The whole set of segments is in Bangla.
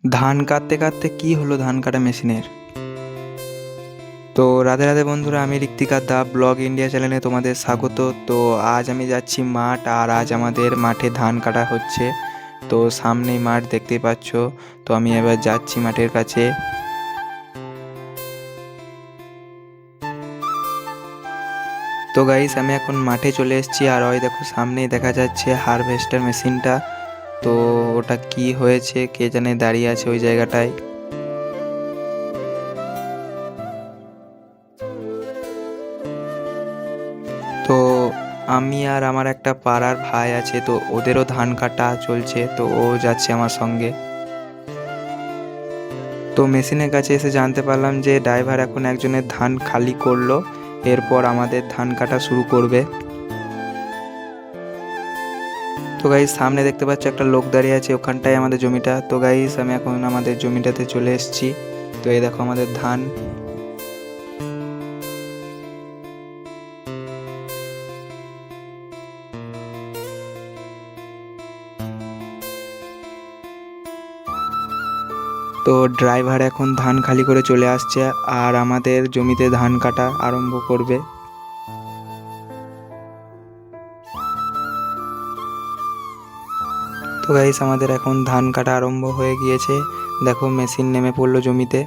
ধান কাটতে কাটতে কি হলো ধান কাটা মেশিনের। তো রাধে রাধে বন্ধুরা, আমি ঋত্বিকার দা ব্লগ ইন্ডিয়া চ্যানেলে তোমাদের স্বাগত। তো আজ আমি যাচ্ছি মাঠ, আর আজ আমাদের মাঠে ধান কাটা হচ্ছে। তো সামনেই মাঠ দেখতেই পাচ্ছ। তো আমি এবার যাচ্ছি মাঠের কাছে। তো গাইস, আমি এখন মাঠে চলে এসেছি, আর ওই দেখো সামনেই দেখা যাচ্ছে হারভেস্টার মেশিনটা। তো ওটা কি হয়েছে কে জানে, দাঁড়িয়ে আছে ওই জায়গাটায়। তো আমি আর আমার একটা পাড়ার ভাই আছে, তো ওদেরও ধান কাটা চলছে, তো ও যাচ্ছে আমার সঙ্গে। তো মেশিনের কাছে এসে জানতে পারলাম যে ড্রাইভার এখন একজনের ধান খালি করলো, এরপর আমাদের ধান কাটা শুরু করবে। তো গাইস, সামনে দেখতে পাচ্ছ একটা লোক দাঁড়িয়ে আছে, ওখানটায় আমাদের জমিটা। তো গাইস, আমি এখন আমাদের জমিটাতে চলে এসেছি। তো এই দেখো আমাদের ধান। তো ড্রাইভার এখন ধান খালি করে চলে আসছে, আর আমাদের জমিতে ধান কাটা আরম্ভ করবে। তো গাইস, আমাদের এখন ধান কাটা আরম্ভ হয়ে গিয়েছে। দেখো মেশিন নেমে পড়লো জমিতে।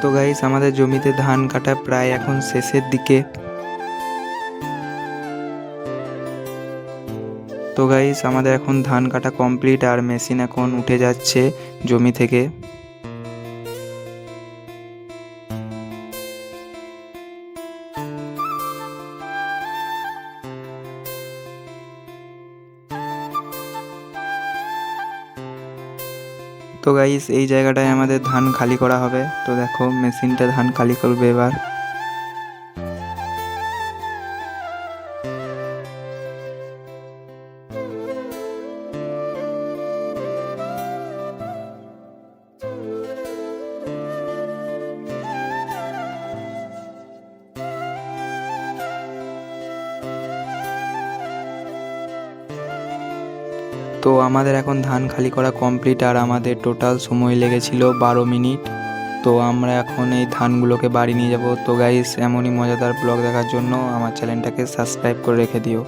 তো গাইস, আমাদের জমিতে ধান কাটা প্রায় এখন শেষের দিকে। তো গাইস, আমাদের এখন ধান কাটা কমপ্লিট, আর মেশিন এখন উঠে যাচ্ছে জমি থেকে। তো গাইস, এই জায়গাটায় আমাদের ধান খালি করা হবে। তো দেখো মেশিনটা ধান খালি করবে এবার। তো আমাদের এখন ধান খালি করা কমপ্লিট, আর আমাদের টোটাল সময় লেগেছিল 12 মিনিট। তো আমরা এখন এই ধানগুলোকে বাড়ি নিয়ে যাব। তো গাইস, এমনই মজাদার ব্লগ দেখার জন্য আমার চ্যানেলটাকে সাবস্ক্রাইব করে রেখে দিও।